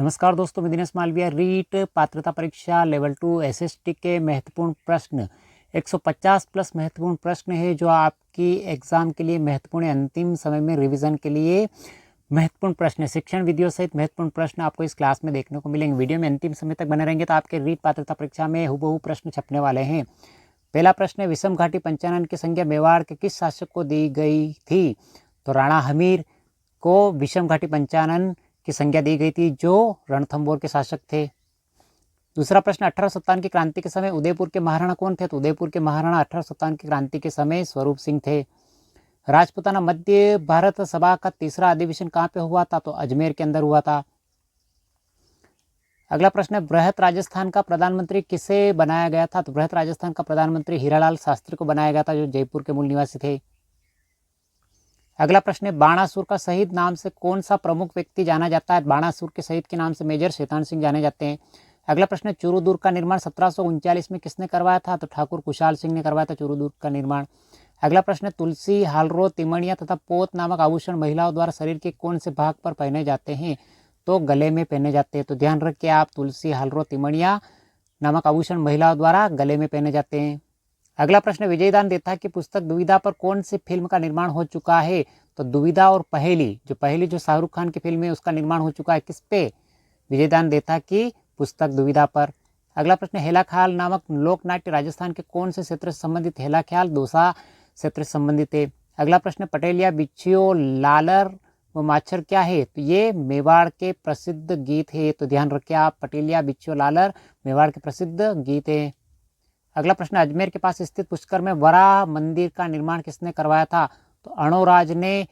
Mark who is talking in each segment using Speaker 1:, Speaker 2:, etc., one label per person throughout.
Speaker 1: नमस्कार दोस्तों, मैं दिनेश मालविया। रीट पात्रता परीक्षा लेवल 2 एसएसटी के महत्वपूर्ण प्रश्न 150 प्लस महत्वपूर्ण प्रश्न है जो आपकी एग्जाम के लिए महत्वपूर्ण है। अंतिम समय में रिवीजन के लिए महत्वपूर्ण प्रश्न, शिक्षण वीडियो सहित महत्वपूर्ण प्रश्न आपको इस क्लास में देखने को मिलेंगे। वीडियो में अंतिम समय तक बने रहेंगे तो आपके रीट पात्रता परीक्षा में हुबहू प्रश्न छपने वाले हैं। पहला प्रश्न है, विषम घाटी पंचानन की संज्ञा मेवाड़ के किस शासक को दी गई थी? तो राणा हमीर को विषम घाटी पंचानन की संज्ञा दी गई थी जो रणथंभौर के शासक थे। दूसरा प्रश्न, 1857 की क्रांति के समय उदयपुर के महाराणा कौन थे? तो उदयपुर के महाराणा 1857 की क्रांति के समय स्वरूप सिंह थे। राजपूताना मध्य भारत सभा का तीसरा अधिवेशन कहाँ पे हुआ था? तो अजमेर के अंदर हुआ था। अगला प्रश्न है, बृहत राजस्थान का प्रधानमंत्री किसे बनाया गया था? तो बृहत राजस्थान का प्रधानमंत्री हीरालाल शास्त्री को बनाया गया था जो जयपुर के मूल निवासी थे। अगला प्रश्न है, बाणासुर का शहीद नाम से कौन सा प्रमुख व्यक्ति जाना जाता है? बाणासुर के शहीद के नाम से मेजर शैतान सिंह जाने जाते हैं। अगला प्रश्न है, चूरू-दुर्ग का निर्माण 1739 में किसने करवाया था? तो ठाकुर कुशाल सिंह ने करवाया था चूरू-दुर्ग का निर्माण। अगला प्रश्न है, तुलसी, हालरो, तिमणिया तथा पोत नामक आभूषण महिलाओं द्वारा शरीर के कौन से भाग पर पहने जाते हैं? तो गले में पहने जाते हैं। तो ध्यान रखिए आप, तुलसी, हालरो, तिमणिया नामक आभूषण महिलाओं द्वारा गले में पहने जाते हैं। अगला प्रश्न, विजयदान देथा की पुस्तक दुविधा पर कौन सी फिल्म का निर्माण हो चुका है? तो दुविधा और पहली जो शाहरुख खान की फिल्म है उसका निर्माण हो चुका है किस पे? विजयदान देथा की पुस्तक दुविधा पर। अगला प्रश्न, हेला ख्याल नामक लोक नाट्य राजस्थान के कौन से क्षेत्र से संबंधित? हेला ख्याल दौसा क्षेत्र से संबंधित है। अगला प्रश्न, पटेलिया, बिच्छियो, लालर व माछर क्या है? तो ये मेवाड़ के प्रसिद्ध गीत है। तो ध्यान रखिए आप, पटेलिया, बिच्छियो, लालर मेवाड़ के प्रसिद्ध गीत है। अगला प्रश्न, अजमेर के पास स्थित पुष्कर में वराह मंदिर का निर्माण किसने करवाया था? तो अणोराज ने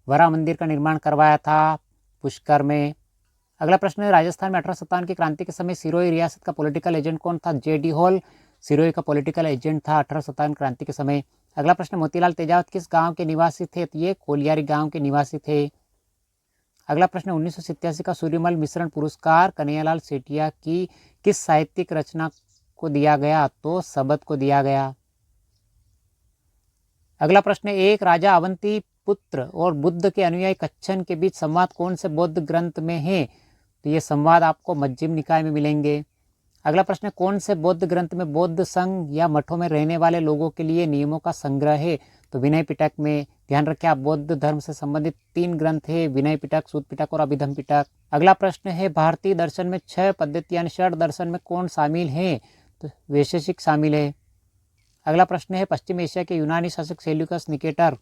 Speaker 1: वराह मंदिर का निर्माण करवाया था पुष्कर में। अगला प्रश्न है, राजस्थान में 1857 की क्रांति के समय सिरोही रियासत का पॉलिटिकल एजेंट कौन था? जेडी हॉल सिरोही का पॉलिटिकल एजेंट था 1857 क्रांति के समय। अगला प्रश्न, मोतीलाल तेजावत किस गांव के निवासी थे? तो ये कोलियारी गांव के निवासी थे। अगला प्रश्न, 1987 का सूर्यमल मिश्रण पुरस्कार कन्हैयालाल सेठिया की किस साहित्यिक रचना को दिया गया? तो सबद को दिया गया। अगला प्रश्न, एक राजा अवंती पुत्र और बुद्ध के अनुयायी कच्छन के बीच संवाद कौन से बौद्ध ग्रंथ में है? तो ये संवाद आपको मज्जिम निकाय में मिलेंगे। अगला प्रश्न, कौन से बौद्ध ग्रंथ में बौद्ध संघ या मठों में रहने वाले लोगों के लिए नियमों का संग्रह है? तो विनय पिटक में। ध्यान रखें आप, बौद्ध धर्म से संबंधित 3 ग्रंथ है, विनय पिटक, सूत पिटक और अभिधम पिटक। अगला प्रश्न है, भारतीय दर्शन में 6 पद्धति यानी षड दर्शन में कौन शामिल है? तो वैशेषिक शामिल है। अगला प्रश्न है, पश्चिम एशिया के यूनानी शासक सेल्यूकस निकेटर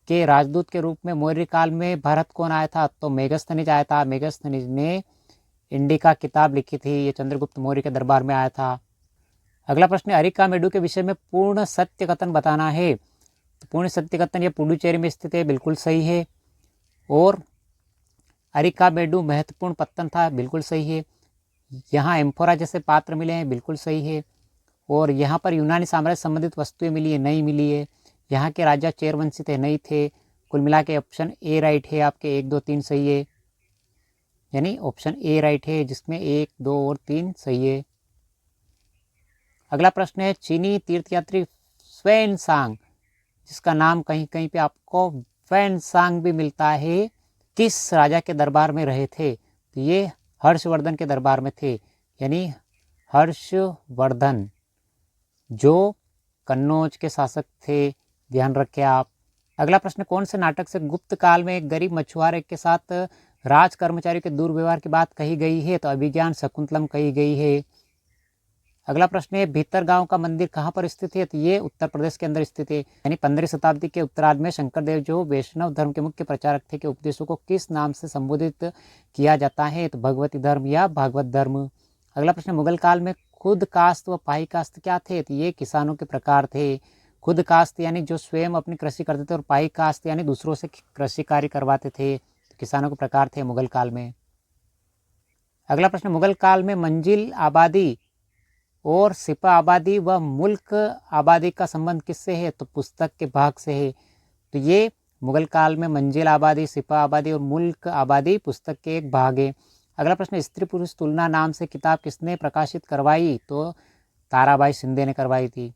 Speaker 1: के राजदूत के रूप में मौर्य काल में भारत कौन आया था? तो मेगस्थनीज आया था। मेगस्थनीज ने इंडिका किताब लिखी थी, ये चंद्रगुप्त मौर्य के दरबार में आया था। अगला प्रश्न है, अरिकामेडु के विषय में पूर्ण सत्य कथन बताना है। तो पूर्ण सत्य कथन ये पुडुचेरी में स्थित है, बिल्कुल सही है। और अरिकामेडु महत्वपूर्ण पत्तन था, बिल्कुल सही है। यहाँ एम्फोरा जैसे पात्र मिले हैं, बिल्कुल सही है। और यहाँ पर यूनानी साम्राज्य संबंधित वस्तुएं मिली है, नहीं मिली है। यहाँ के राजा चेरवंशी थे, नहीं थे। कुल मिला के ऑप्शन ए राइट है आपके, 1 2 3 सही है, यानी ऑप्शन ए राइट है जिसमें 1 2 और 3 सही है। अगला प्रश्न है, चीनी तीर्थयात्री फ़्वेन-सांग जिसका नाम कहीं कहीं पे आपको फ़्वेन-सांग भी मिलता है, किस राजा के दरबार में रहे थे? तो ये हर्षवर्धन के दरबार में थे, यानी हर्षवर्धन जो कन्नौज के शासक थे। ध्यान रखें आप। अगला प्रश्न, कौन से नाटक से गुप्त काल में एक गरीब मछुआरे के साथ राज कर्मचारी के दुर्व्यवहार की बात कही गई है? तो अभिज्ञान शकुंतलम कही गई है। अगला प्रश्न है, भीतरगांव का मंदिर कहाँ पर स्थित है? तो ये उत्तर प्रदेश के अंदर स्थित है, यानी 15वीं शताब्दी के उत्तरार्ध में शंकरदेव जो वैष्णव धर्म के मुख्य प्रचारक थे के उपदेशों को किस नाम से संबोधित किया जाता है? तो भगवती धर्म या भागवत धर्म। अगला प्रश्न, मुगल काल में खुद कास्त व पाई कास्त क्या थे? तो ये किसानों के प्रकार थे। खुद कास्त यानी जो स्वयं अपनी कृषि करते थे, और पाई कास्त यानी दूसरों से कृषि कार्य करवाते थे। तो किसानों के प्रकार थे मुगल काल में। अगला प्रश्न, मुगल काल में मंजिल आबादी और सिपा आबादी व मुल्क आबादी का संबंध किससे है? तो पुस्तक के भाग से है। तो ये मुगल काल में मंजिल आबादी, सिपा आबादी और मुल्क आबादी पुस्तक के एक भाग है। अगला प्रश्न, स्त्री पुरुष तुलना नाम से किताब किसने प्रकाशित करवाई? तो ताराबाई शिंदे ने करवाई थी।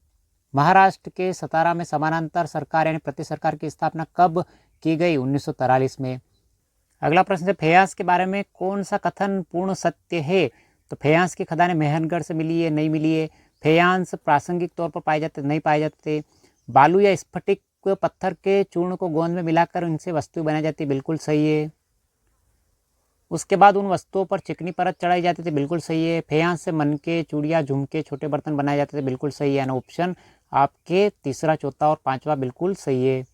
Speaker 1: महाराष्ट्र के सतारा में समानांतर सरकार यानी प्रति सरकार की स्थापना कब की गई? 1943 में। अगला प्रश्न है फैयास के बारे में कौन सा कथन पूर्ण सत्य है? तो फैयास की खदानें मेहनगढ़ से मिली है, नहीं मिली है। फैयांस प्रासंगिक तौर पर पाए जाते, नहीं पाए जाते। बालू या स्फटिक पत्थर के चूर्ण को गोंद में मिलाकर उनसे वस्तु बनाई जाती है, बिल्कुल सही है। उसके बाद उन वस्तुओं पर चिकनी परत चढ़ाई जाती थी, बिल्कुल सही है। फैयांस से मनके, चूड़ियाँ, झुमके, छोटे बर्तन बनाए जाते थे, बिल्कुल सही है। ऑप्शन आपके तीसरा, चौथा और पांचवा बिल्कुल सही है।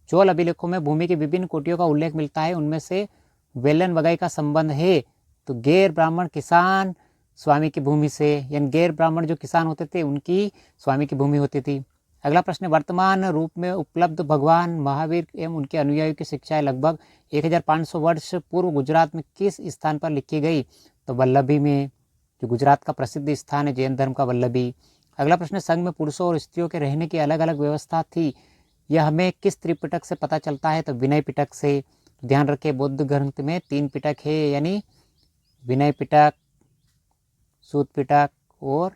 Speaker 1: चोल अभिलेखों में भूमि की विभिन्न कोटियों का उल्लेख मिलता है, उनमें से वेलन वगैरह का संबंध है तो गैर ब्राह्मण किसान स्वामी की भूमि से, यानी गैर ब्राह्मण जो किसान होते थे उनकी स्वामी की भूमि होती थी। अगला प्रश्न, वर्तमान रूप में उपलब्ध भगवान महावीर एवं उनके अनुयायियों की शिक्षाएं लगभग 1500 वर्ष पूर्व गुजरात में किस स्थान पर लिखी गई? तो वल्लभी में, जो गुजरात का प्रसिद्ध स्थान है जैन धर्म का वल्लभी। अगला प्रश्न, संघ में पुरुषों और स्त्रियों के रहने की अलग अलग व्यवस्था थी, यह हमें किस त्रिपिटक से पता चलता है? तो विनय पिटक से। ध्यान रखें बौद्ध ग्रंथ में 3 पिटक है, यानी विनय पिटक, सूत पिटक और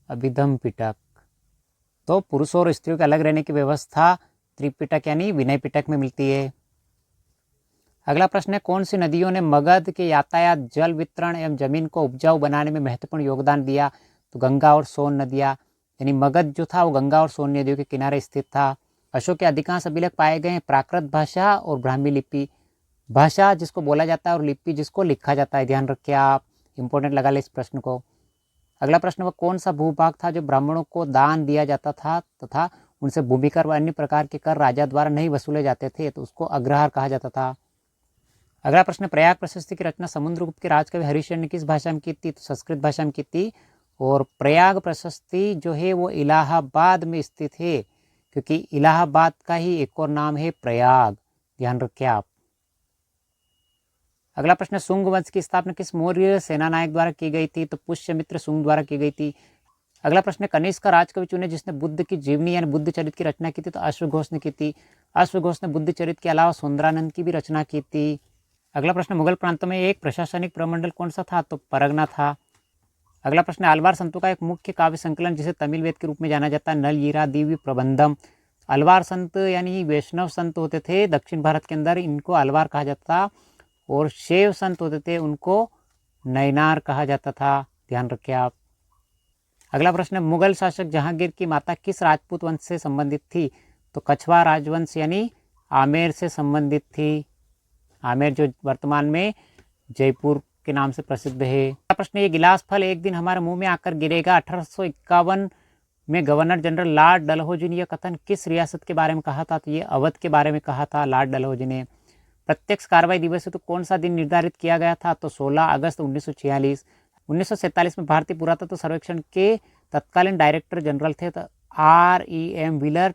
Speaker 1: अभिधम पिटक। तो पुरुषों और स्त्रियों के अलग रहने की व्यवस्था त्रिपिटक यानी विनय पिटक में मिलती है। अगला प्रश्न है कौन सी नदियों ने मगध के यातायात, जल वितरण एवं जमीन को उपजाऊ बनाने में महत्वपूर्ण योगदान दिया? तो गंगा और सोन नदियाँ, यानी मगध जो था वो गंगा और सोन नदियों के किनारे स्थित था। अशोक के अधिकांश अभिलेख पाए गए हैं प्राकृत भाषा और ब्राह्मी लिपि। भाषा जिसको बोला जाता है और लिपि जिसको लिखा जाता है, ध्यान रखिए आप, इंपॉर्टेंट लगा ले इस प्रश्न को। अगला प्रश्न, वह कौन सा भूभाग था जो ब्राह्मणों को दान दिया जाता था तथा उनसे भूमि कर व अन्य प्रकार के कर राजा द्वारा नहीं वसूले जाते थे? तो उसको अग्रहार कहा जाता था। अगला प्रश्न, प्रयाग प्रशस्ति की रचना समुद्रगुप्त के राजकवि हरिश्चंद्र ने किस भाषा में की थी? तो संस्कृत भाषा में की थी। और प्रयाग प्रशस्ति जो है वो इलाहाबाद में स्थित है, क्योंकि इलाहाबाद का ही एक और नाम है प्रयाग, ध्यान रखिए आप। अगला प्रश्न, शुंग वंश की स्थापना किस मौर्य सेनानायक द्वारा की गई थी? तो पुष्यमित्र शुंग द्वारा की गई थी। अगला प्रश्न, कनिष्क का राजकवि चुने जिसने बुद्ध की जीवनी यानी बुद्ध चरित की रचना की थी? तो अश्वघोष ने की थी। अश्वघोष ने बुद्ध चरित के अलावा सुंदरानंद की भी रचना की थी। अगला प्रश्न, मुगल प्रांतों में एक प्रशासनिक प्रमंडल कौन सा था? तो परगना था। अगला प्रश्न, अलवार संतों का एक मुख्य काव्य संकलन जिसे तमिल वेद के रूप में जाना जाता है, नल ईरा दिव्य प्रबंधम। अलवार संत यानी वैष्णव संत होते थे दक्षिण भारत के अंदर, इनको अलवार कहा जाता था। और शैव संत होते थे उनको नैनार कहा जाता था, ध्यान रखिए आप। अगला प्रश्न, मुगल शासक जहांगीर की माता किस राजपूत वंश से संबंधित थी? तो कछवा राजवंश यानी आमेर से संबंधित थी। आमेर जो वर्तमान में जयपुर के नाम से प्रसिद्ध है। अगला प्रश्न, ये गिलास फल एक दिन हमारे मुंह में आकर गिरेगा 1851 में गवर्नर जनरल लॉर्ड डलहौजी ने यह कथन किस रियासत के बारे में कहा था? तो ये अवध के बारे में कहा था लॉर्ड डलहौजी ने। प्रत्यक्ष कार्रवाई दिवस है तो कौन सा दिन निर्धारित किया गया था? तो 16 अगस्त 1946। 1947 में भारतीय पुरातत्व सर्वेक्षण के तत्कालीन डायरेक्टर जनरल थे, तो REM व्हीलर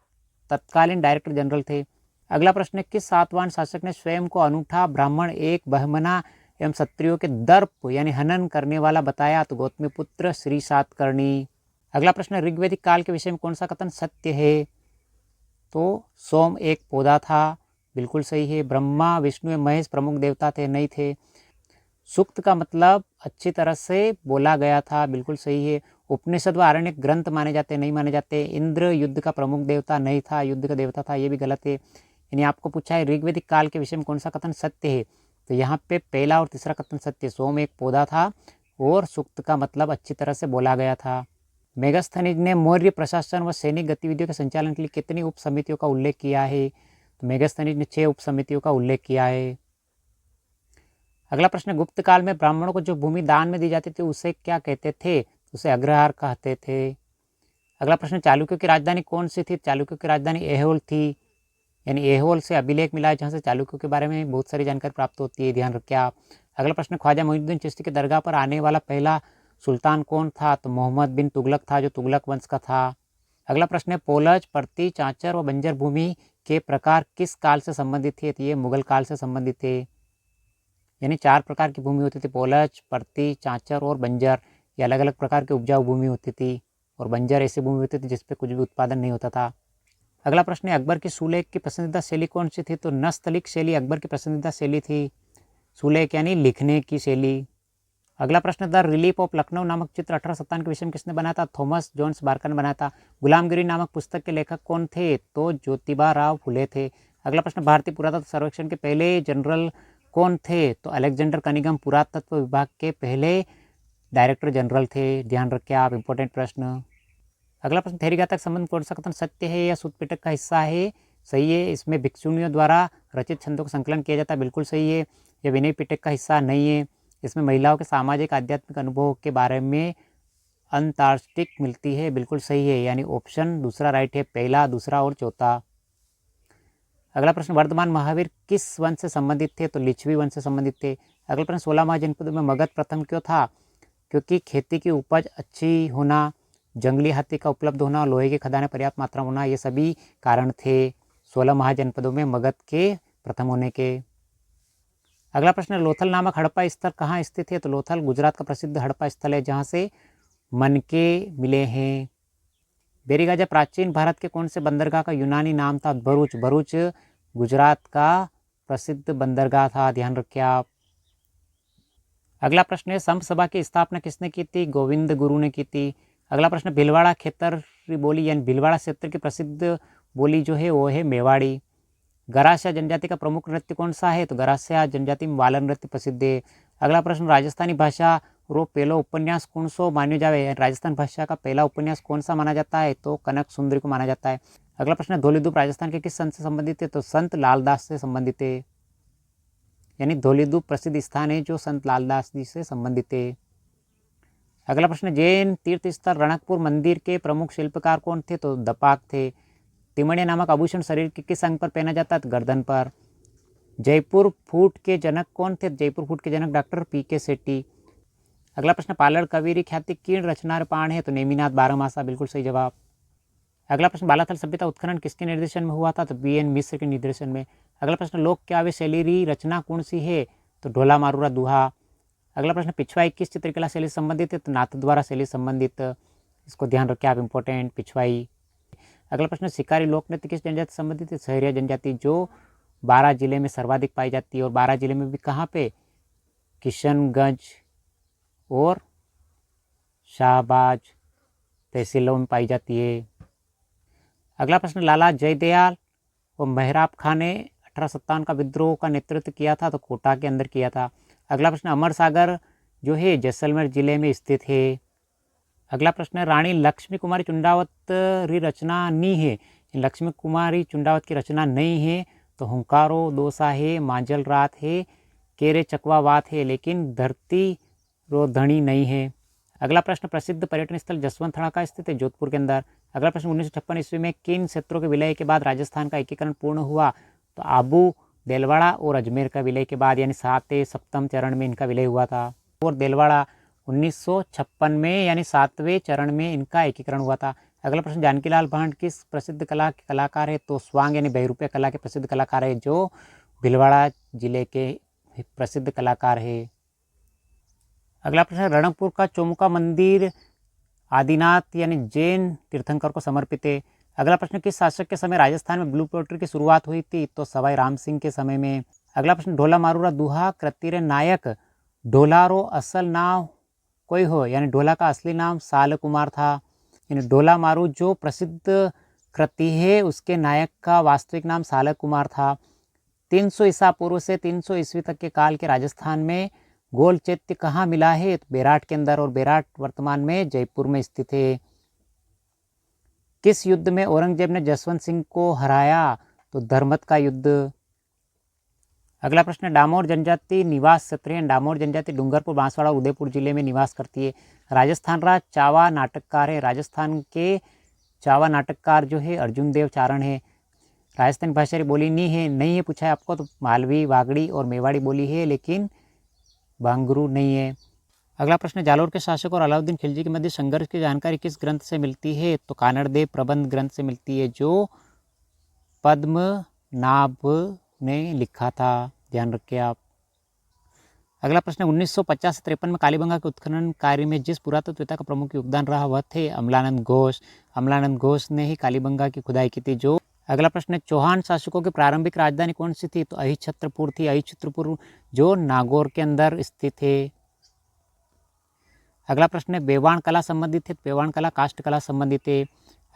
Speaker 1: तत्कालीन डायरेक्टर जनरल थे। अगला प्रश्न, किस सातवाहन शासक ने स्वयं को अनूठा ब्राह्मण, एक बहमना एवं क्षत्रियों के दर्प यानी हनन करने वाला बताया? तो गौतमीपुत्र श्री सातकर्णी। अगला प्रश्न, ऋग्वैदिक काल के विषय में कौन सा कथन सत्य है? तो सोम एक पौधा था, बिल्कुल सही है। ब्रह्मा विष्णु एवं महेश प्रमुख देवता थे, नहीं थे। सूक्त का मतलब अच्छी तरह से बोला गया था, बिल्कुल सही है। उपनिषद व आरण्यक ग्रंथ माने जाते, नहीं माने जाते। इंद्र युद्ध का प्रमुख देवता नहीं था, युद्ध का देवता था, ये भी गलत है। यानी आपको पूछा है ऋग्वैदिक काल के विषय में कौन सा कथन सत्य है, तो यहाँ पे पहला और तीसरा कथन सत्य। सोम एक पौधा था और सूक्त का मतलब अच्छी तरह से बोला गया था। मेगास्थनीज ने मौर्य प्रशासन व सैनिक गतिविधियों के संचालन के लिए कितनी उप समितियों का उल्लेख किया है? तो मेगास्थनीज ने 6 उप समितियों का उल्लेख किया है। अगला प्रश्न, गुप्त काल में ब्राह्मणों को जो भूमि दान में दी जाती थी उसे क्या कहते थे? उसे अग्रहार कहते थे। अगला प्रश्न, चालुक्यों की राजधानी कौन सी थी? चालुक्यों की राजधानी ऐहोल थी, यानी ऐहोल से अभिलेख मिला है जहाँ से चालुक्यों के बारे में बहुत सारी जानकारी प्राप्त होती है, ध्यान रखिए आप। अगला प्रश्न, ख्वाजा मोइनुद्दीन चिश्ती के दरगाह पर आने वाला पहला सुल्तान कौन था? तो मोहम्मद बिन तुगलक था, जो तुगलक वंश का था। अगला प्रश्न है पोलज, पर्ती, चांचर व बंजर भूमि के प्रकार किस काल से संबंधित थे? तो ये मुगल काल से संबंधित थे। यानी 4 प्रकार की भूमि होती थी, पोलज, पर्ती, चांचर और बंजर। ये अलग अलग प्रकार की उपजाऊ भूमि होती थी, और बंजर ऐसी भूमि होती थी जिसपे कुछ भी उत्पादन नहीं होता था। अगला प्रश्न है अकबर की सुलेख की पसंदीदा शैली कौन सी थी? तो नस्तलिक शैली अकबर की पसंदीदा शैली थी। सुलेख यानी लिखने की शैली। अगला प्रश्न, द रिलीफ ऑफ लखनऊ नामक चित्र 1857 के विषय में किसने बनाया था? थॉमस जॉन्स बार्कर ने बनाया था। गुलामगिरी नामक पुस्तक के लेखक कौन थे? तो ज्योतिबा राव फुले थे। अगला प्रश्न, भारतीय पुरातत्व सर्वेक्षण के पहले जनरल कौन थे? तो अलेक्जेंडर कनिंघम पुरातत्व विभाग के पहले डायरेक्टर जनरल थे। ध्यान रखें आप, इंपॉर्टेंट प्रश्न। अगला प्रश्न, थेरीगाथा का संबंध कौन सा कथन सत्य है या सूत्रपिटक का हिस्सा है? सही है। इसमें भिक्षुणियों द्वारा रचित छंदों का संकलन किया जाता है, बिल्कुल सही है। यह विनय पिटक का हिस्सा नहीं है। इसमें महिलाओं के सामाजिक आध्यात्मिक अनुभव के बारे में अंतर्दृष्टि मिलती है, बिल्कुल सही है। यानी ऑप्शन दूसरा राइट है, पहला, दूसरा और चौथा। अगला प्रश्न, वर्धमान महावीर किस वंश से संबंधित थे? तो लिच्छवी वंश से संबंधित थे। अगला प्रश्न, 16 महाजनपदों में मगध प्रथम क्यों था? क्योंकि खेती की उपज अच्छी होना, जंगली हाथी का उपलब्ध होना, लोहे की खदानें पर्याप्त मात्रा में होना, ये सभी कारण थे 16 महाजनपदों में मगध के प्रथम होने के। अगला प्रश्न, लोथल नामक हड़प्पा स्थल कहाँ स्थित है? तो लोथल गुजरात का प्रसिद्ध हड़प्पा स्थल है जहाँ से मनके मिले हैं। बेरीगाजा प्राचीन भारत के कौन से बंदरगाह का यूनानी नाम था? भरूच। भरूच गुजरात का प्रसिद्ध बंदरगाह था, ध्यान रखिए आप। अगला प्रश्न है, संप सभा की स्थापना किसने की थी? गोविंद गुरु ने की थी। अगला प्रश्न, भीलवाड़ा खेतरी बोली यानी भीलवाड़ा क्षेत्र की प्रसिद्ध बोली जो है वो है मेवाड़ी। गरासिया जनजाति का प्रमुख नृत्य कौन सा है? तो गरासिया जनजाति में बाल नृत्य प्रसिद्ध है। अगला प्रश्न, राजस्थानी भाषा रो पहला उपन्यास कौन सो मान्यो जावे? राजस्थान भाषा का पहला उपन्यास कौन सा माना जाता है? तो कनक सुंदरी को माना जाता है। अगला प्रश्न, धौलीधूप राजस्थान के किस संत से संबंधित है? तो संत लालदास से संबंधित है। यानी धौलीधूप प्रसिद्ध स्थान है जो संत लालदास जी से संबंधित है। अगला प्रश्न, जैन तीर्थ स्थल रणकपुर मंदिर के प्रमुख शिल्पकार कौन थे? तो दपाक थे। तिमणिया नामक आभूषण शरीर के किस अंग पर पहना जाता है? गर्दन पर। जयपुर फूट के जनक कौन थे? जयपुर फूट के जनक डॉक्टर पी.के. सेट्टी। अगला प्रश्न, पालड़ कवीरी ख्याति किण रचनार पाण है? तो नेमिनाथ बारहमासा, बिल्कुल सही जवाब। अगला प्रश्न, बालाथल सभ्यता उत्खनन किसके निर्देशन में हुआ था? तो बी.एन. मिश्र के निर्देशन में। अगला प्रश्न, लोक काव्य शैली रचना कौन सी है? तो ढोला मारूरा दुहा। अगला प्रश्न, पिछवाई किस चित्रकला शैली से संबंधित है? तो नाथद्वारा शैली संबंधित, इसको ध्यान रखें आप, इंपॉर्टेंट, पिछवाई। अगला प्रश्न, शिकारी लोक नृत्य किस जनजाति से संबंधित है? सहरिया जनजाति, जो 12 जिले में सर्वाधिक पाई जाती है। और 12 जिले में भी कहाँ पे? किशनगंज और शाहबाज तहसीलों में पाई जाती है। अगला प्रश्न, लाला जयदयाल और मेहराब खां ने 1857 का विद्रोह का नेतृत्व किया था? तो कोटा के अंदर किया था। अगला प्रश्न, अमर सागर जो है जैसलमेर जिले में स्थित है। अगला प्रश्न है, रानी लक्ष्मी कुमारी चुंडावत री रचना नहीं है? लक्ष्मी कुमारी चुंडावत की रचना नहीं है। तो हुंकारो दोसा है, मांजल रात है, केरे चकवावात है, लेकिन धरती रोधणी नहीं है। अगला प्रश्न, प्रसिद्ध पर्यटन स्थल जसवंत थड़ा का स्थित है? जोधपुर के अंदर। अगला प्रश्न, 1956 ईस्वी में किन क्षेत्रों के विलय के बाद राजस्थान का एकीकरण पूर्ण हुआ? तो आबू, देलवाड़ा और अजमेर का विलय के बाद, यानी 7वें सप्तम चरण में इनका विलय हुआ था। और देलवाड़ा 1956 में यानी 7वें चरण में इनका एकीकरण हुआ था। अगला प्रश्न, जानकीलाल भांड किस प्रसिद्ध कला के कलाकार है? तो स्वांग यानी बहरूपे कला के प्रसिद्ध कलाकार है, जो भीलवाड़ा जिले के प्रसिद्ध कलाकार है। अगला प्रश्न, रणकपुर का चौमुखा मंदिर आदिनाथ यानी जैन तीर्थंकर को समर्पित है। अगला प्रश्न, किस शासक के समय राजस्थान में ब्लू पोल्ट्री की शुरुआत हुई थी? तो सवाई राम सिंह के समय में। अगला प्रश्न, ढोला मारूरा दुहा कृतिर नायक ढोलारो असल नाम कोई हो? यानी ढोला का असली नाम साल कुमार था। यानी ढोला मारू जो प्रसिद्ध कृति है उसके नायक का वास्तविक नाम साल कुमार था। 300 ईसा पूर्व से 300 ईस्वी तक के काल के राजस्थान में गोल चैत्य कहाँ मिला है? तो बेराट के अंदर, और बेराट वर्तमान में जयपुर में स्थित है। किस युद्ध में औरंगजेब ने जसवंत सिंह को हराया? तो धर्मत का युद्ध। अगला प्रश्न, डामोर जनजाति निवास क्षेत्र है। डामोर जनजाति डूंगरपुर, बांसवाड़ा, उदयपुर जिले में निवास करती है। राजस्थान का चावा नाटककार है। राजस्थान के चावा नाटककार जो है अर्जुन देव चारण है। राजस्थानी भाषा की बोली नहीं है पूछा है आपको, तो मालवी, वागड़ी और मेवाड़ी बोली है, लेकिन बांगरू नहीं है। अगला प्रश्न, जालोर के शासक और अलाउद्दीन खिलजी के मध्य संघर्ष की जानकारी किस ग्रंथ से मिलती है? तो कानड़देव प्रबंध ग्रंथ से मिलती है, जो पद्मनाभ ने लिखा था, ध्यान रखिए आप। अगला प्रश्न, 1950 से 53 में कालीबंगा के उत्खनन कार्य में जिस पुरातत्ववेत्ता का प्रमुख योगदान रहा वह थे अमलानंद घोष। अमलानंद घोष ने ही कालीबंगा की खुदाई की थी। जो अगला प्रश्न, चौहान शासकों की प्रारंभिक राजधानी कौन सी थी? तो अहिछत्रपुर थी। अहिछत्रपुर जो नागौर के अंदर स्थित है। अगला प्रश्न, बेवाण कला संबंधित है। बेवाण कला काष्ठ कला संबंधित है।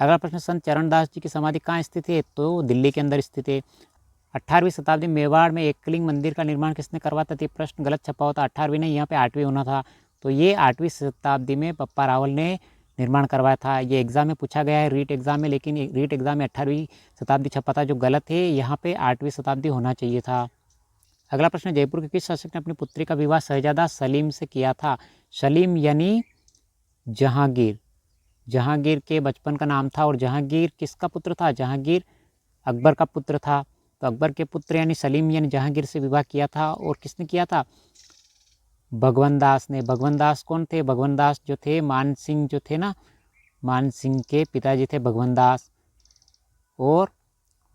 Speaker 1: अगला प्रश्न, संत चरणदास जी की समाधि कहाँ स्थित है? तो दिल्ली के अंदर स्थित है। 18वीं शताब्दी में मेवाड़ में एकलिंग मंदिर का निर्माण किसने करवाया था? ये प्रश्न गलत छपा होता, 18वीं नहीं, यहाँ पे 8वीं होना था। तो ये 8वीं शताब्दी में पप्पा रावल ने निर्माण करवाया था। ये एग्जाम में पूछा गया है, रीट एग्जाम में, लेकिन रीट एग्जाम में 18वीं शताब्दी छपा था, जो गलत है। यहाँ पे 8वीं शताब्दी होना चाहिए था। अगला प्रश्न, जयपुर के किस शासक ने अपनी पुत्री का विवाह शहजादा सलीम से किया था? सलीम यानी जहांगीर। जहांगीर के बचपन का नाम था। और जहांगीर किसका पुत्र था? जहांगीर अकबर का पुत्र था। तो अकबर के पुत्र यानी सलीम यानी जहांगीर से विवाह किया था। और किसने किया था? भगवान दास ने। भगवान दास कौन थे? भगवान दास जो थे मान सिंह जो थे ना, मान सिंह के पिताजी थे भगवान दास। और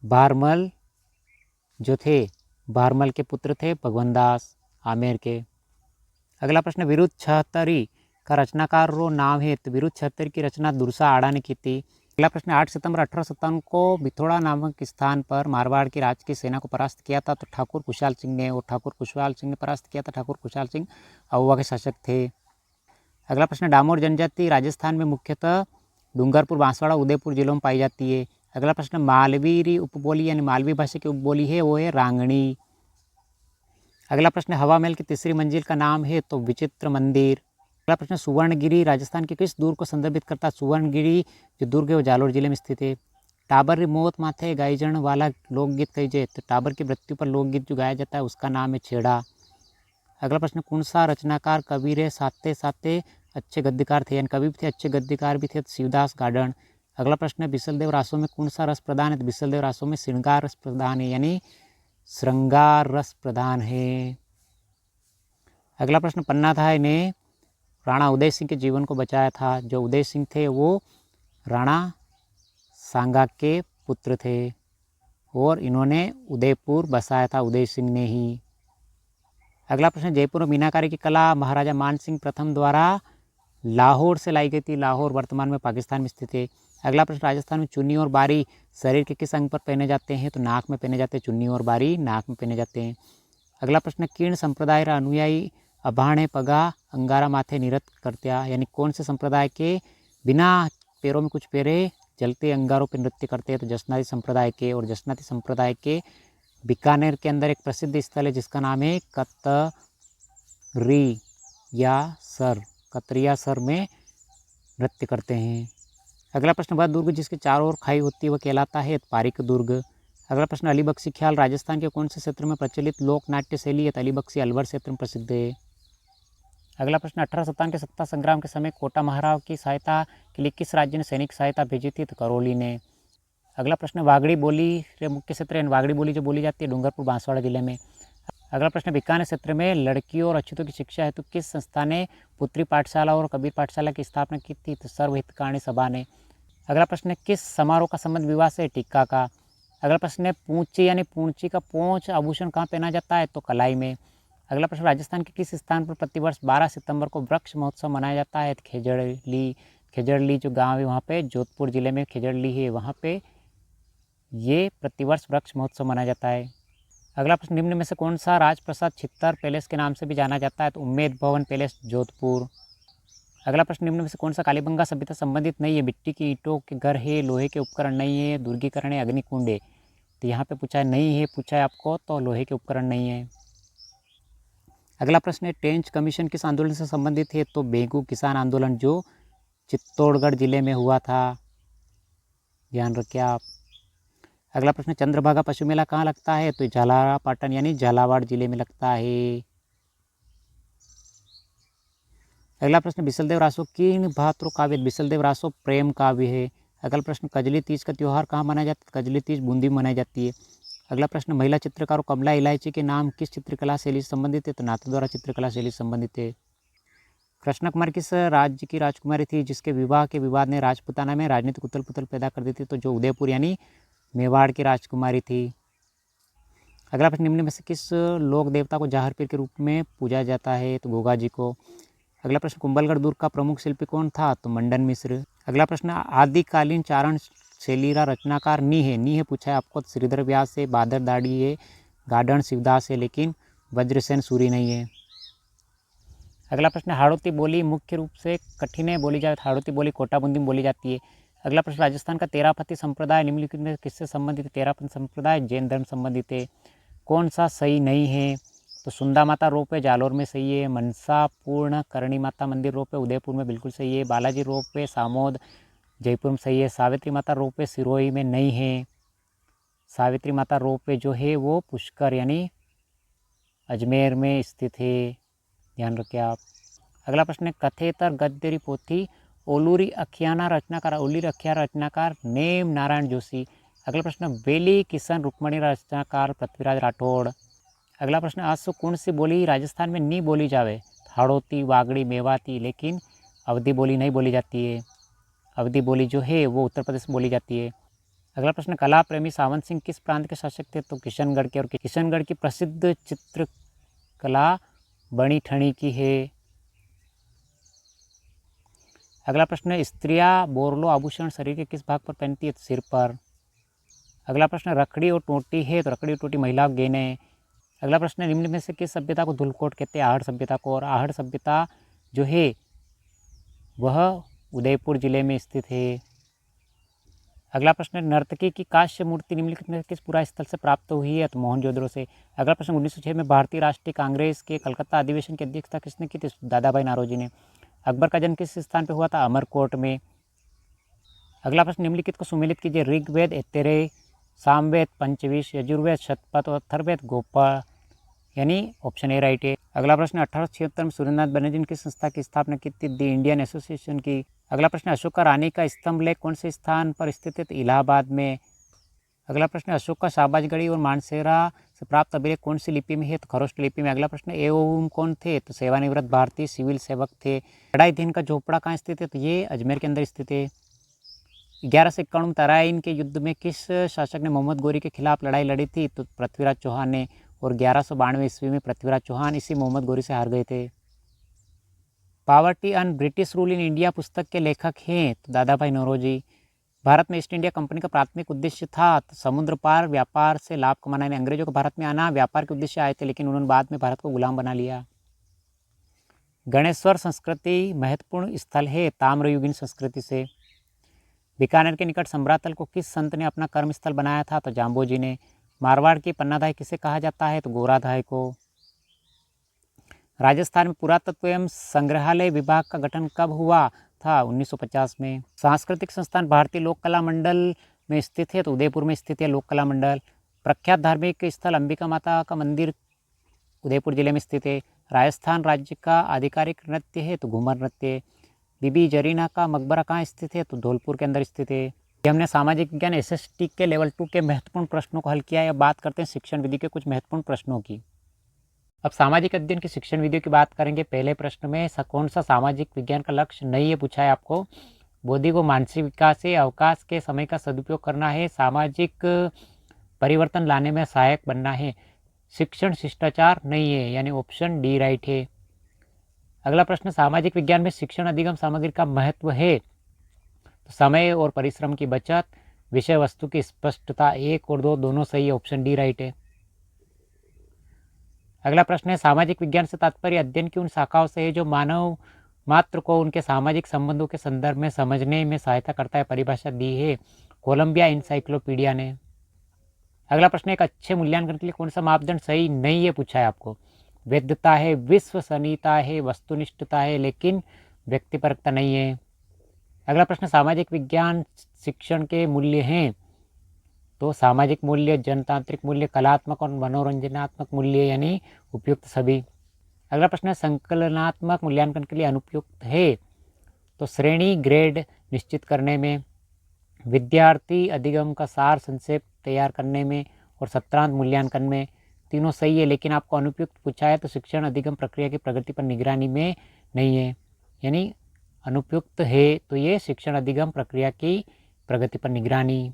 Speaker 1: भारमल जो थे, भारमल के पुत्र थे भगवान दास आमेर के। अगला प्रश्न, विरुद्ध छहत्तरी का रचनाकार रो नाम है? तो विरुद्ध छहत्तरी की रचना दुरसा आड़ा ने की थी। अगला प्रश्न, 8 सितंबर 1857 को बिथोड़ा नामक स्थान पर मारवाड़ की राज की सेना को परास्त किया था? तो ठाकुर खुशहाल सिंह ने। और ठाकुर खुशहाल सिंह ने परास्त किया था। ठाकुर खुशहाल सिंह अहुआ के शासक थे। अगला प्रश्न, डामोर जनजाति राजस्थान में मुख्यतः डूंगरपुर, बांसवाड़ा, उदयपुर जिलों में पाई जाती है। अगला प्रश्न, मालवी उपबोली यानी मालवी भाषा की उपबोली है, वो है रांगणी। अगला प्रश्न, हवा महल की तीसरी मंजिल का नाम है? तो विचित्र मंदिर। अगला प्रश्न, सुवर्णगिरी राजस्थान के किस दुर्ग को संदर्भित करता है? सुवर्णगिरी जो दुर्ग है वो जालोर जिले में स्थित है। टाबर री मौत माथे गायजण वाला लोकगीत कहिए? तो टाबर की मृत्यु पर लोकगीत जो गाया जाता है उसका नाम है छेड़ा। अगला प्रश्न, कौन सा रचनाकार कबीर है साते साते अच्छे गद्यकार थे? यानी कवि भी थे, अच्छे गद्यकार भी थे। तो शिवदास गार्डन। अगला प्रश्न, बिसलदेव रासों में कौन सा रस प्रधान है? तो बिसलदेव रासों में श्रृंगार रस प्रधान है, यानी श्रृंगार रस प्रधान है। अगला प्रश्न, पन्नाधाय ने राणा उदय सिंह के जीवन को बचाया था? जो उदय सिंह थे वो राणा सांगा के पुत्र थे और इन्होंने उदयपुर बसाया था, उदय सिंह ने ही। अगला प्रश्न, जयपुर में मीनाकारी की कला महाराजा मान सिंह प्रथम द्वारा लाहौर से लाई गई थी। लाहौर वर्तमान में पाकिस्तान में स्थित है। अगला प्रश्न, राजस्थान में चुन्नी और बारी शरीर के किस अंग पर पहने जाते हैं? तो नाक में पहने जाते हैं। चुन्नी और बारी नाक में पहने जाते हैं। अगला प्रश्न, कीर्ण संप्रदाय रा अनुयायी अभाणे पगा अंगारा माथे नृत्य करत्या, यानी कौन से संप्रदाय के बिना पैरों में कुछ पैरे जलते अंगारों पर नृत्य करते हैं? तो जसनाती संप्रदाय के। और जसनाती संप्रदाय के बीकानेर के अंदर एक प्रसिद्ध स्थल है जिसका नाम है कतरिया सर। कतरिया सर में नृत्य करते हैं। अगला प्रश्न, वह दुर्ग जिसके चारों ओर खाई होती है वह कहलाता है? पारिक दुर्ग। अगला प्रश्न, अलीबख्शी ख्याल राजस्थान के कौन से क्षेत्र में प्रचलित लोक नाट्य शैली है? तो अलीबख्शी अलवर क्षेत्र में प्रसिद्ध है। अगला प्रश्न, 1857 के सत्ता संग्राम के समय कोटा महाराव की सहायता के लिए किस राज्य ने सैनिक सहायता भेजी थी? तो करौली ने। अगला प्रश्न, वागड़ी बोली रे मुख्य क्षेत्र है? वागड़ी बोली जो बोली जाती है डूंगरपुर बांसवाड़ा जिले में। अगला प्रश्न, बीकानेर क्षेत्र में लड़कियों और अछूतों की शिक्षा हेतु किस संस्था ने पुत्री पाठशाला और कबीर पाठशाला की स्थापना की थी? तो सर्वहितकारी सभा ने। अगला प्रश्न, किस समारोह का संबंध विवाह से? टीका का। अगला प्रश्न है, पूंची यानी पूंची का पोंछ आभूषण कहाँ पहना जाता है? तो कलाई में। अगला प्रश्न, राजस्थान के किस स्थान पर प्रतिवर्ष 12 सितंबर को वृक्ष महोत्सव मनाया जाता है? खेजड़ली। खेजड़ली जो गांव है वहाँ पे, जोधपुर जिले में खेजड़ली है, वहाँ पे ये प्रतिवर्ष वृक्ष महोत्सव मनाया जाता है। अगला प्रश्न, निम्न में से कौन सा राजप्रसाद छित्तर पैलेस के नाम से भी जाना जाता है? तो उम्मेद भवन पैलेस जोधपुर। अगला प्रश्न, निम्न में से कौन सा कालीबंगा सभ्यता संबंधित नहीं है? मिट्टी की ईंटों के घर है, लोहे के उपकरण नहीं है, दुर्गीकरण है, अग्निकुंड है। तो यहाँ पे पूछा है नहीं है, पूछा है आपको, तो लोहे के उपकरण नहीं है। अगला प्रश्न है, टेंच कमीशन किस आंदोलन से संबंधित है? तो बेगू किसान आंदोलन जो चित्तौड़गढ़ जिले में हुआ था, ध्यान रखिए आप। अगला प्रश्न, चंद्रभागा पशु मेला कहाँ लगता है? तो झालारापाटन यानी झालावाड़ जिले में लगता है। अगला प्रश्न, बिसलदेव रासो किन भातृ काव्य? बिसलदेव रासो प्रेम काव्य है। अगला प्रश्न, कजली तीज का त्यौहार कहाँ मनाया जाता है? कजली तीज बूंदी में मनाई जाती है। अगला प्रश्न, महिला चित्रकारों कमला इलायची के नाम किस चित्रकला शैली से संबंधित है? तो नाथद्वारा चित्रकला शैली से संबंधित है। कृष्ण कुमारी किस राज्य की राजकुमारी थी जिसके विवाह के विवाद ने राजपुताना में राजनीतिक उथल पुथल पैदा कर दी थी? तो जो उदयपुर यानी मेवाड़ की राजकुमारी थी। अगला प्रश्न, निम्न में से किस लोक देवता को जाहर पीर के रूप में पूजा जाता है? तो गोगा जी को। अगला प्रश्न, कुंभलगढ़ दुर्ग का प्रमुख शिल्पी कौन था? तो मंडन मिश्र। अगला प्रश्न, आदिकालीन चारण शैली का रचनाकार नी है? नी है पूछा है आपको, श्रीधर व्यास है, बादर दाड़ी है, गार्डन शिवदास है, लेकिन वज्रसेन सूरी नहीं है। अगला प्रश्न, हाड़ौती बोली मुख्य रूप से कठिन बोली जाए? हाड़ौती बोली कोटा बूंदी में बोली जाती है। अगला प्रश्न, राजस्थान का तेरापंथी संप्रदाय निम्नलिखित में किससे संबंधित है? तेरापंथी संप्रदाय जैन धर्म संबंधित है। कौन सा सही नहीं है? तो सुंदा माता रोप वे जालोर में सही है। मनसा पूर्ण करणी माता मंदिर रोप वे उदयपुर में बिल्कुल सही है। बालाजी रोप वे सामोद जयपुर में सही है। सावित्री माता रोप वे सिरोही में नहीं है। सावित्री माता रोप वे जो है वो पुष्कर यानी अजमेर में स्थित है, ध्यान रखें आप। अगला प्रश्न है, कथेतर गद्यरी पोथी ओलूरी अखियाना रचनाकार, ओलूरी अखिया रचनाकार नेम नारायण जोशी। अगला प्रश्न, बेली किशन रुक्मणी रचनाकार पृथ्वीराज राठौड़। अगला प्रश्न, आसु कौन सी बोली राजस्थान में नहीं बोली जावे? हाड़ौती, वागड़ी, मेवाती, लेकिन अवधी बोली नहीं बोली जाती है। अवधी बोली जो है वो उत्तर प्रदेश में बोली जाती है। अगला प्रश्न, कला प्रेमी सावंत सिंह किस प्रांत के शासक थे? तो किशनगढ़ के, और किशनगढ़ की प्रसिद्ध चित्रकला बनी ठणी की है। अगला प्रश्न, स्त्रियां बोरलो आभूषण शरीर के किस भाग पर पहनती है? तो सिर पर। अगला प्रश्न, रखड़ी और टोटी है, तो रखड़ी और टोटी महिला गेन है। अगला प्रश्न, निम्न में से किस सभ्यता को धुलकोट कहते हैं? आहड़ सभ्यता को, और आहड़ सभ्यता जो है वह उदयपुर जिले में स्थित है। अगला प्रश्न, नर्तकी की कांस्य मूर्ति निम्नलिखित में किस पुरा स्थल से प्राप्त हुई है? तो मोहनजोदड़ो से। अगला प्रश्न, 1906 में भारतीय राष्ट्रीय कांग्रेस के कलकत्ता अधिवेशन की अध्यक्षता किसने की थी? दादा भाई नौरोजी ने। अकबर का जन्म किस स्थान पर हुआ था? अमरकोट में। अगला प्रश्न, निम्नलिखित को सुमेलित कीजिए। ऋग्वेद ऐतरेय, सामवेद पंचविश, यजुर्वेद शतपथ और अथर्ववेद गोपाल, यानी ऑप्शन ए राइट है। अगला प्रश्न, 1876 में सूर्यनाथ बनर्जी ने किस संस्था की स्थापना की थी? दी इंडियन एसोसिएशन की। अगला प्रश्न, अशोक का रानी का स्तंभ लेख कौन से स्थान पर स्थित है? तो इलाहाबाद में। अगला प्रश्न, अशोक का शाबाजगढ़ी और मानसेरा से प्राप्त अभिलेख कौन सी लिपि में है? तो खरोष्ट लिपि में। अगला प्रश्न, एओम कौन थे? तो सेवानिवृत्त भारतीय सिविल सेवक थे। लड़ाई दिन का झोपड़ा कहाँ स्थित है? तो ये अजमेर के अंदर स्थित है। 1151 में तराइन के युद्ध में किस शासक ने मोहम्मद गोरी के खिलाफ लड़ाई लड़ी थी? तो पृथ्वीराज चौहान ने। और 1192 ईस्वी में पृथ्वीराज चौहान इसी मोहम्मद गोरी से हार गए थे। Poverty and British rule in India पुस्तक के लेखक हैं? तो दादा भाई नौरोजी। भारत में ईस्ट इंडिया कंपनी का प्राथमिक उद्देश्य था तो समुद्र पार व्यापार से लाभ कमाना। अंग्रेजों को भारत में आना व्यापार के उद्देश्य आए थे, लेकिन उन्होंने बाद में भारत को गुलाम बना लिया। गणेश्वर संस्कृति महत्वपूर्ण स्थल है ताम्रयुगीन संस्कृति से। बीकानेर के निकट समरातल को किस संत ने अपना कर्म स्थल बनाया था? तो जाम्बोजी ने। मारवाड़ की पन्नाधाय किसे कहा जाता है? तो गोराधाय को। राजस्थान में पुरातत्व एवं संग्रहालय विभाग का गठन कब हुआ था? 1950 में। सांस्कृतिक संस्थान भारतीय लोक कला मंडल में स्थित है? तो उदयपुर में स्थित है लोक कला मंडल। प्रख्यात धार्मिक स्थल अंबिका माता का मंदिर उदयपुर जिले में स्थित है। राजस्थान राज्य का आधिकारिक नृत्य है? तो घूमर नृत्य। बीबी जरीना का मकबरा कहाँ स्थित है? तो धौलपुर के अंदर स्थित है। ये हमने सामाजिक विज्ञान एसएसटी के लेवल 2 के महत्वपूर्ण प्रश्नों को हल किया है। अब बात करते हैं शिक्षण विधि के कुछ महत्वपूर्ण प्रश्नों की। अब सामाजिक अध्ययन की शिक्षण विधियों की बात करेंगे। पहले प्रश्न में कौन सा सामाजिक विज्ञान का लक्ष्य नहीं है पूछा है आपको? बौद्धिक व मानसिक विकास से अवकाश के समय का सदुपयोग करना है, सामाजिक परिवर्तन लाने में सहायक बनना है। शिक्षण शिष्टाचार नहीं है, यानी ऑप्शन डी राइट है। अगला प्रश्न, सामाजिक विज्ञान में शिक्षण अधिगम सामग्री का महत्व है? तो समय और परिश्रम की बचत, विषय वस्तु की स्पष्टता, 1 और 2 दोनों सही है, ऑप्शन डी राइट है। अगला प्रश्न है, सामाजिक विज्ञान से तात्पर्य अध्ययन की उन शाखाओं से है जो मानव मात्र को उनके सामाजिक संबंधों के संदर्भ में समझने में सहायता करता है। परिभाषा दी है कोलंबिया इंसाइक्लोपीडिया ने। अगला प्रश्न, एक अच्छे मूल्यांकन के लिए कौन सा मापदंड सही नहीं है पूछा है आपको? वैधता है, विश्वसनीयता है, वस्तुनिष्ठता है, लेकिन व्यक्तिपरकता नहीं है। अगला प्रश्न, सामाजिक विज्ञान शिक्षण के मूल्य हैं? तो सामाजिक मूल्य, जनतांत्रिक मूल्य, कलात्मक और मनोरंजनात्मक मूल्य, यानी उपयुक्त सभी। अगला प्रश्न है, संकलनात्मक मूल्यांकन के लिए अनुपयुक्त है? तो श्रेणी ग्रेड निश्चित करने में, विद्यार्थी अधिगम का सार संक्षेप तैयार करने में और सत्रांत मूल्यांकन में। तीनों सही है, लेकिन आपको अनुपयुक्त पूछा है तो शिक्षण अधिगम प्रक्रिया की प्रगति पर निगरानी में नहीं है, यानी अनुपयुक्त है तो ये शिक्षण अधिगम प्रक्रिया की प्रगति पर निगरानी,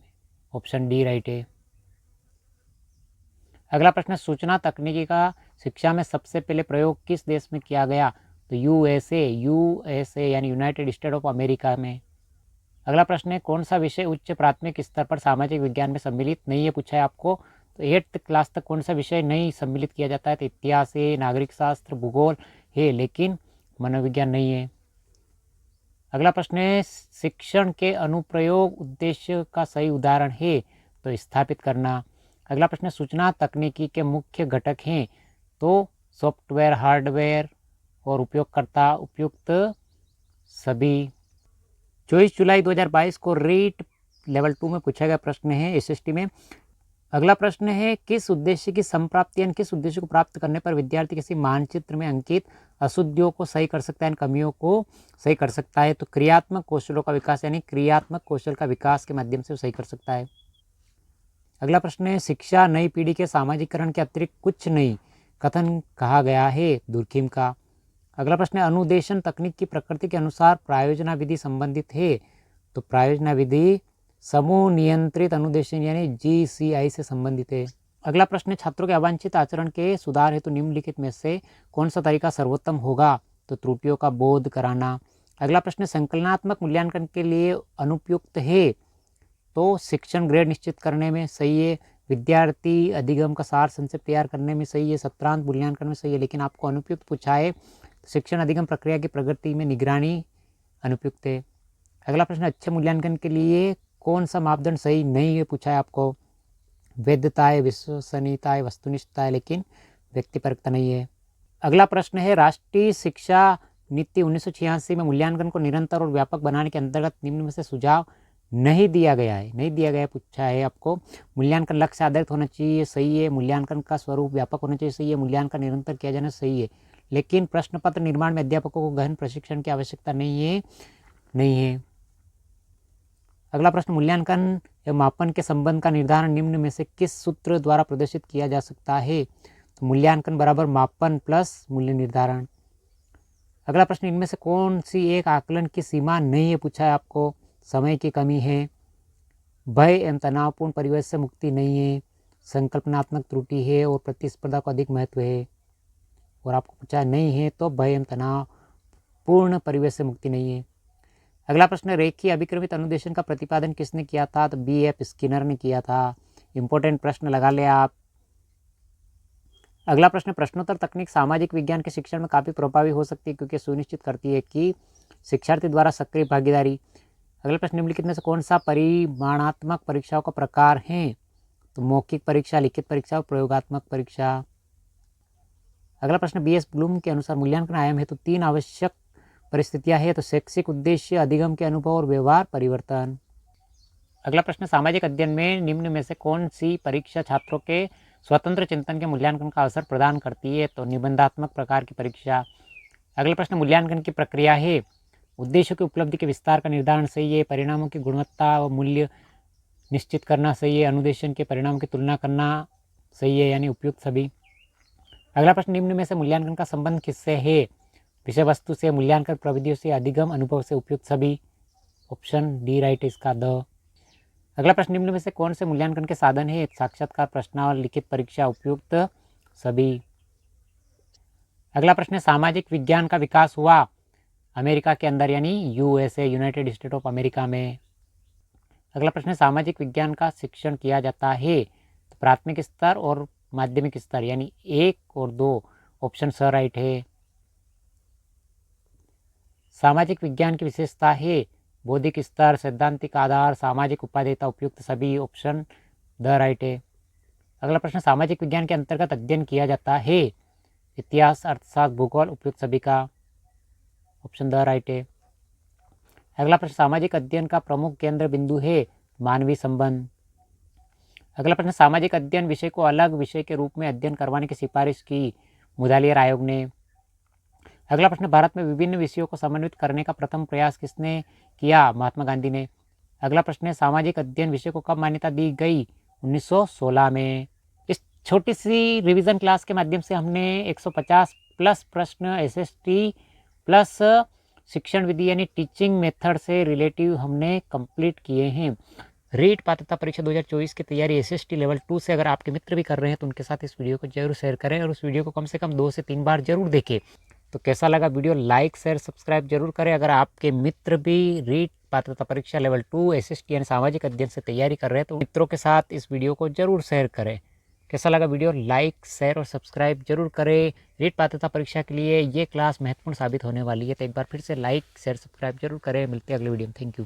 Speaker 1: ऑप्शन डी राइट है। अगला प्रश्न, सूचना तकनीकी का शिक्षा में सबसे पहले प्रयोग किस देश में किया गया? तो यूएसए यानी यूनाइटेड स्टेट ऑफ अमेरिका में। अगला प्रश्न है, कौन सा विषय उच्च प्राथमिक स्तर पर सामाजिक विज्ञान में सम्मिलित नहीं है पूछा है आपको? तो 8th क्लास तक कौन सा विषय नहीं सम्मिलित किया जाता है? तो इतिहास है, नागरिक शास्त्र, भूगोल है, लेकिन मनोविज्ञान नहीं है। अगला प्रश्न है शिक्षण के अनुप्रयोग उद्देश्य का सही उदाहरण है तो स्थापित करना। अगला प्रश्न है सूचना तकनीकी के मुख्य घटक हैं तो सॉफ्टवेयर, हार्डवेयर और उपयोगकर्ता उपयुक्त सभी। 24 जुलाई 2022 को रीट लेवल 2 में पूछा गया प्रश्न है एसएसटी में। अगला प्रश्न है किस उद्देश्य की संप्राप्ति यानी किस उद्देश्य को प्राप्त करने पर विद्यार्थी किसी मानचित्र में अंकित अशुद्धियों को सही कर सकता है, कमियों को सही कर सकता है। तो क्रियात्मक कौशलों का विकास यानी क्रियात्मक कौशल का विकास के माध्यम से सही कर सकता है। अगला प्रश्न है शिक्षा नई पीढ़ी के सामाजिकरण के अतिरिक्त कुछ नहीं कथन कहा गया है दुर्खिम का। अगला प्रश्न है अनुदेशन तकनीक की प्रकृति के अनुसार प्रायोजना विधि संबंधित है तो प्रायोजना विधि समूह नियंत्रित अनुदेशन यानी GCI से संबंधित है। अगला प्रश्न है छात्रों के अवांछित आचरण के सुधार हेतु निम्नलिखित में से कौन सा तरीका सर्वोत्तम होगा तो त्रुटियों का बोध कराना। अगला प्रश्न संकलनात्मक मूल्यांकन के लिए अनुपयुक्त है तो शिक्षण ग्रेड निश्चित करने में सही है, विद्यार्थी अधिगम का सार संक्षेप तैयार करने में सही है, सत्रांत मूल्यांकन में सही है। लेकिन आपको अनुपयुक्त पूछा है शिक्षण अधिगम प्रक्रिया की प्रगति में निगरानी अनुपयुक्त है। अगला प्रश्न अच्छे मूल्यांकन के लिए कौन सा मापदंड सही नहीं है पूछा है आपको, वैधता है, विश्वसनीयता है, वस्तुनिष्ठता है, लेकिन व्यक्तिपरकता नहीं है। अगला प्रश्न है राष्ट्रीय शिक्षा नीति 1986 में मूल्यांकन को निरंतर और व्यापक बनाने के अंतर्गत निम्न में से सुझाव नहीं दिया गया है पूछा है आपको। मूल्यांकन लक्ष्य आधारित होना चाहिए, सही है। मूल्यांकन का स्वरूप व्यापक होना चाहिए, सही है। मूल्यांकन निरंतर किया जाना सही है। लेकिन प्रश्न पत्र निर्माण में अध्यापकों को गहन प्रशिक्षण की आवश्यकता नहीं है। अगला प्रश्न मूल्यांकन या मापन के संबंध का निर्धारण निम्न में से किस सूत्र द्वारा प्रदर्शित किया जा सकता है तो मूल्यांकन बराबर मापन प्लस मूल्य निर्धारण। अगला प्रश्न इनमें से कौन सी एक आकलन की सीमा नहीं है पूछा है आपको, समय की कमी है, भय एवं तनावपूर्ण परिवेश से मुक्ति नहीं है, संकल्पनात्मक त्रुटि है और प्रतिस्पर्धा को अधिक महत्व है। और आपको पूछा नहीं है तो भय एवं तनावपूर्ण परिवेश से मुक्ति नहीं है। अगला प्रश्न रेखीय अभिक्रमित अनुदेशन का प्रतिपादन किसने किया था तो BF स्किनर ने किया था। इंपॉर्टेंट प्रश्न लगा ले आप। अगला प्रश्न प्रश्नोत्तर तकनीक सामाजिक विज्ञान के शिक्षण में काफ़ी प्रभावी हो सकती है क्योंकि सुनिश्चित करती है कि शिक्षार्थी द्वारा सक्रिय भागीदारी। अगला प्रश्न निम्नलिखित में से कौन सा परिमाणात्मक परीक्षाओं का प्रकार है तो मौखिक परीक्षा, लिखित परीक्षा और प्रयोगात्मक परीक्षा। अगला प्रश्न BS ब्लूम के अनुसार मूल्यांकन आयाम हेतु 3 आवश्यक परिस्थितियां है तो शैक्षिक उद्देश्य, अधिगम के अनुभव और व्यवहार परिवर्तन। अगला प्रश्न सामाजिक अध्ययन में निम्न में से कौन सी परीक्षा छात्रों के स्वतंत्र चिंतन के मूल्यांकन का अवसर प्रदान करती है तो निबंधात्मक प्रकार की परीक्षा। अगला प्रश्न मूल्यांकन की प्रक्रिया है, उद्देश्यों की उपलब्धि के विस्तार का निर्धारण सही है, परिणामों की गुणवत्ता व मूल्य निश्चित करना सही है, अनुदेशन के परिणामों की तुलना करना सही है यानी उपयुक्त सभी। अगला प्रश्न निम्न में से मूल्यांकन का संबंध किससे है, विषय वस्तु से, मूल्यांकन प्रविधियों से, अधिगम अनुभव से, उपयुक्त सभी। ऑप्शन डी राइट है इसका द। अगला प्रश्न निम्न में से कौन से मूल्यांकन के साधन है, साक्षात्कार, प्रश्नावली, लिखित परीक्षा, उपयुक्त सभी। अगला प्रश्न सामाजिक विज्ञान का विकास हुआ अमेरिका के अंदर यानी USA United state of America में। अगला प्रश्न सामाजिक विज्ञान का शिक्षण किया जाता है तो प्राथमिक स्तर और माध्यमिक स्तर यानी 1 और 2। ऑप्शन स राइट है। सामाजिक विज्ञान की विशेषता है बौद्धिक स्तर, सैद्धांतिक आधार, सामाजिक उपादेयता, उपयुक्त सभी। ऑप्शन द राइट है। अगला प्रश्न सामाजिक विज्ञान के अंतर्गत अध्ययन किया जाता है इतिहास, अर्थशास्त्र, भूगोल, उपयुक्त सभी का। ऑप्शन द राइट है। अगला प्रश्न सामाजिक अध्ययन का प्रमुख केंद्र बिंदु है मानवीय संबंध। अगला प्रश्न सामाजिक अध्ययन विषय को अलग विषय के रूप में अध्ययन करवाने की सिफारिश की मुदालियर आयोग ने। अगला प्रश्न भारत में विभिन्न विषयों को समन्वित करने का प्रथम प्रयास किसने किया, महात्मा गांधी ने। अगला प्रश्न है सामाजिक अध्ययन विषय को कब मान्यता दी गई, 1916 में। इस छोटी सी रिवीजन क्लास के माध्यम से हमने 150 प्लस प्रश्न SST प्लस शिक्षण विधि यानी टीचिंग मेथड से रिलेटिव हमने कंप्लीट किए हैं। रीट पात्रता परीक्षा 2024 की तैयारी SST लेवल 2 से अगर आपके मित्र भी कर रहे हैं तो उनके साथ इस वीडियो को जरूर शेयर करें और उस वीडियो को कम से कम 2 से 3 बार जरूर देखें। तो कैसा लगा वीडियो, लाइक शेयर सब्सक्राइब जरूर करें। अगर आपके मित्र भी रीट पात्रता परीक्षा लेवल 2 SST यानी सामाजिक अध्ययन से तैयारी कर रहे हैं तो मित्रों के साथ इस वीडियो को जरूर शेयर करें। कैसा लगा वीडियो, लाइक शेयर और सब्सक्राइब जरूर करें। रीट पात्रता परीक्षा के लिए ये क्लास महत्वपूर्ण साबित होने वाली है, तो एक बार फिर से लाइक शेयर सब्सक्राइब जरूर करें। मिलते हैं अगले वीडियो में। Thank you.